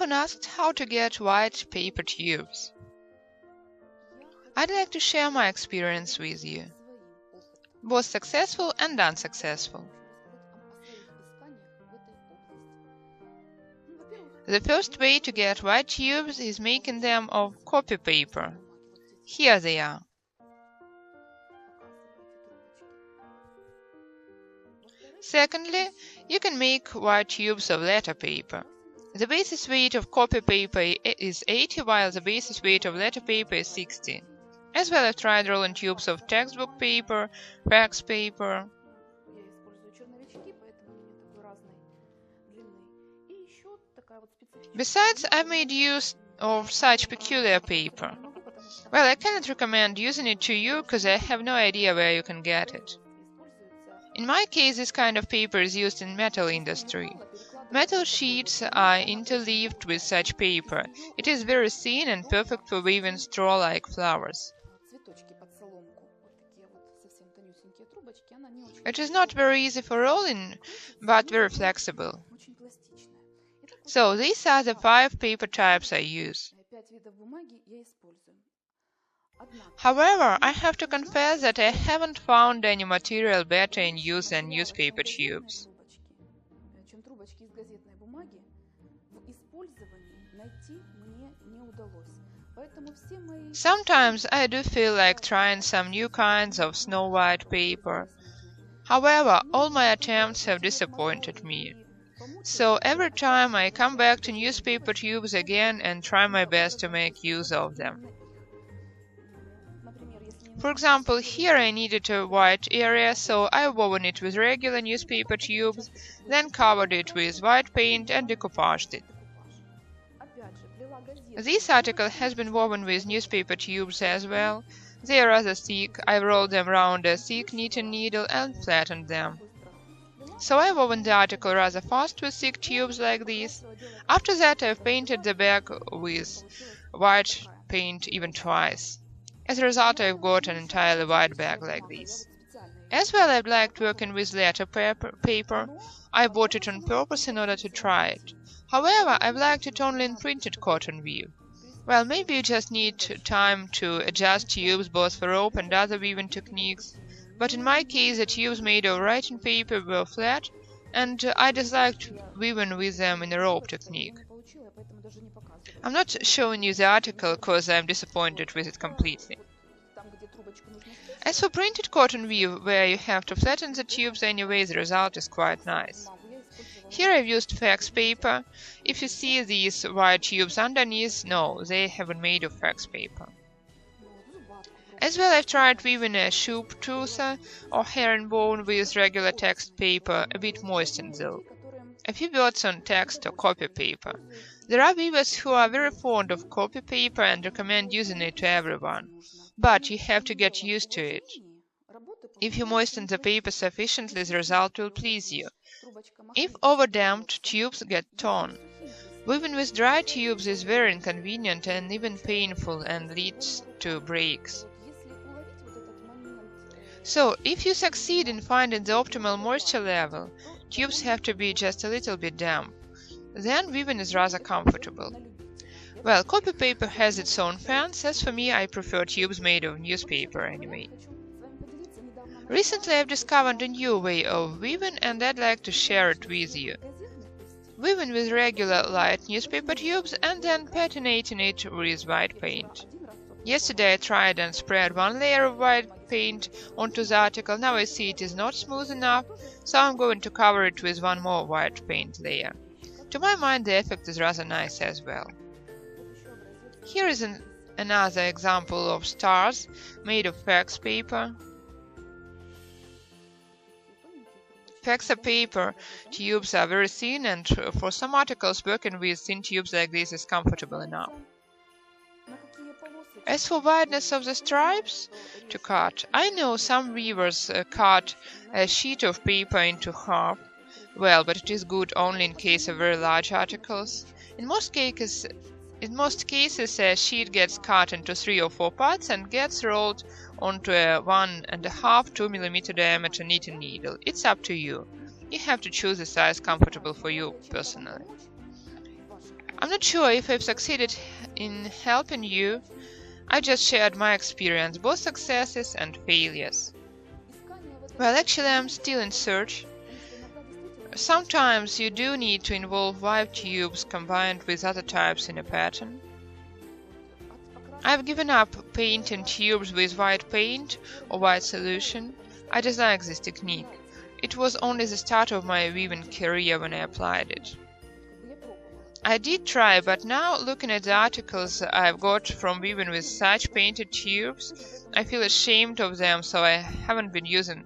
often asked how to get white paper tubes. I'd like to share my experience with you, both successful and unsuccessful. The first way to get white tubes is making them of copy paper. Here they are. Secondly, you can make white tubes of letter paper. The basis weight of copy paper is 80, while the basis weight of letter paper is 60. As well, I've tried rolling tubes of textbook paper, fax paper. Besides, I've made use of such peculiar paper. Well, I cannot recommend using it to you because I have no idea where you can get it. In my case, this kind of paper is used in metal industry. Metal sheets are interleaved with such paper. It is very thin and perfect for weaving straw-like flowers. It is not very easy for rolling, but very flexible. So these are the 5 paper types I use. However, I have to confess that I haven't found any material better in use than newspaper tubes. Sometimes I do feel like trying some new kinds of snow white paper. However, all my attempts have disappointed me. So every time I come back to newspaper tubes again and try my best to make use of them. For example, here I needed a white area, so I woven it with regular newspaper tubes, then covered it with white paint and decoupaged it. This article has been woven with newspaper tubes as well. They are rather thick. I've rolled them round a thick knitting needle and flattened them. So I've woven the article rather fast with thick tubes like this. After that, I've painted the back with white paint even twice. As a result, I've got an entirely white bag like this. As well, I've liked working with letter paper. I bought it on purpose in order to try it. However, I've liked it only in printed cotton weave. Well, maybe you just need time to adjust tubes both for rope and other weaving techniques. But in my case, the tubes made of writing paper were flat, and I disliked weaving with them in a rope technique. I'm not showing you the article because I'm disappointed with it completely. As for printed cotton weave, where you have to flatten the tubes anyway, the result is quite nice. Here I've used fax paper. If you see these white tubes underneath, no, they have been made of fax paper. As well, I've tried weaving a shoop truther or herringbone with regular text paper, a bit moistened though. A few words on text or copy paper. There are weavers who are very fond of copy paper and recommend using it to everyone, but you have to get used to it. If you moisten the paper sufficiently, the result will please you. If over-damped, tubes get torn. Weaving with dry tubes is very inconvenient and even painful and leads to breaks. So, if you succeed in finding the optimal moisture level, tubes have to be just a little bit damp. Then weaving is rather comfortable. Well, copy paper has its own fans. As for me, I prefer tubes made of newspaper anyway. Recently I've discovered a new way of weaving and I'd like to share it with you. Weaving with regular light newspaper tubes and then patinating it with white paint. Yesterday I tried and spread one layer of white paint onto the article. Now I see it is not smooth enough, so I'm going to cover it with one more white paint layer. To my mind, the effect is rather nice as well. Here is another example of stars made of fax paper. Fax paper tubes are very thin, and for some articles working with thin tubes like this is comfortable enough. As for wideness of the stripes to cut, I know some weavers cut a sheet of paper into half. Well, but it is good only in case of very large articles. In most cases, a sheet gets cut into 3 or 4 parts and gets rolled onto a 1.5–2 mm diameter knitting needle. It's up to you. You have to choose a size comfortable for you personally. I'm not sure if I've succeeded in helping you. I just shared my experience, both successes and failures. Well, actually, I'm still in search. Sometimes you do need to involve white tubes combined with other types in a pattern. I've given up painting tubes with white paint or white solution. I dislike this technique. It was only the start of my weaving career when I applied it. I did try, but now looking at the articles I've got from weaving with such painted tubes, I feel ashamed of them, so I haven't been using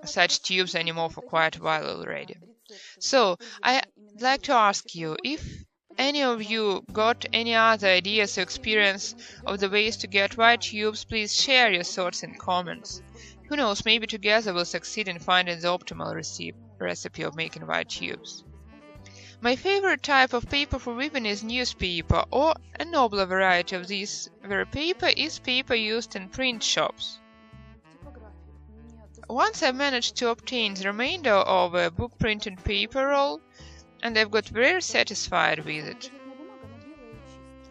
such tubes anymore for quite a while already. So, I'd like to ask you, if any of you got any other ideas or experience of the ways to get white tubes, please share your thoughts in comments. Who knows, maybe together we'll succeed in finding the optimal recipe of making white tubes. My favorite type of paper for weaving is newspaper, or a nobler variety of this very paper is paper used in print shops. Once I managed to obtain the remainder of a book printing paper roll, and I've got very satisfied with it.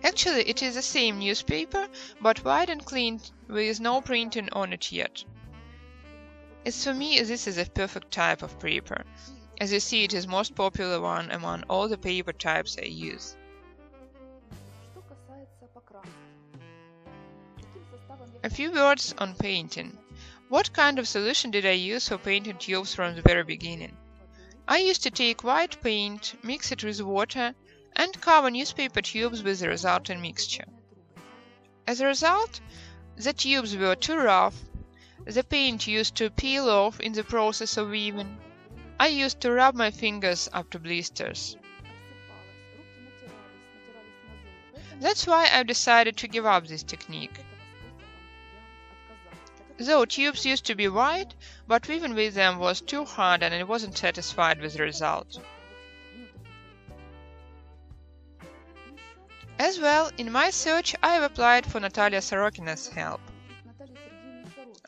Actually, it is the same newspaper, but white and clean with no printing on it yet. As for me, this is a perfect type of paper. As you see, it is most popular one among all the paper types I use. A few words on painting. What kind of solution did I use for painting tubes from the very beginning? I used to take white paint, mix it with water, and cover newspaper tubes with the resulting mixture. As a result, the tubes were too rough, the paint used to peel off in the process of weaving. I used to rub my fingers up to blisters. That's why I've decided to give up this technique. Though tubes used to be white, but weaving with them was too hard and I wasn't satisfied with the result. As well, in my search, I've applied for Natalia Sorokina's help.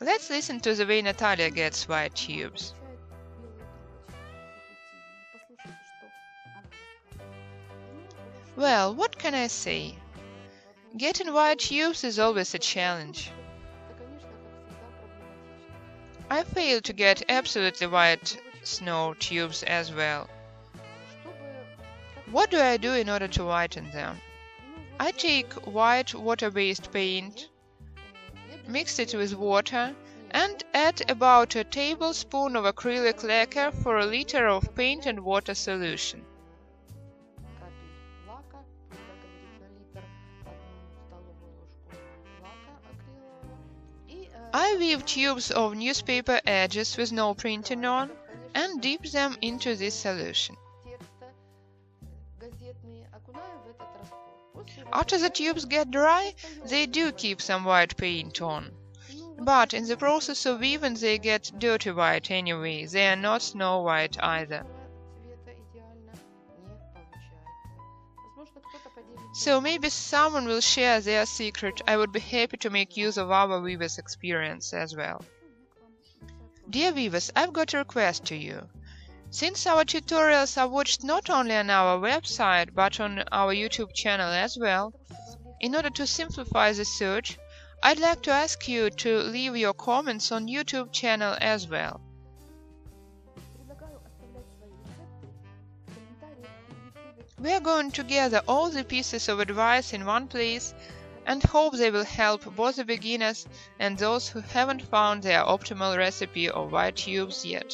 Let's listen to the way Natalia gets white tubes. Well, what can I say? Getting white tubes is always a challenge. I failed to get absolutely white snow tubes as well. What do I do in order to whiten them? I take white water-based paint, mix it with water, and add about a tablespoon of acrylic lacquer for a liter of paint and water solution. I weave tubes of newspaper edges with no printing on and dip them into this solution. After the tubes get dry, they do keep some white paint on. But in the process of weaving they get dirty white anyway, they are not snow white either. So maybe someone will share their secret. I would be happy to make use of our weavers' experience as well. Dear weavers, I've got a request to you. Since our tutorials are watched not only on our website but on our YouTube channel as well, in order to simplify the search, I'd like to ask you to leave your comments on YouTube channel as well. We are going to gather all the pieces of advice in one place and hope they will help both the beginners and those who haven't found their optimal recipe of white tubes yet.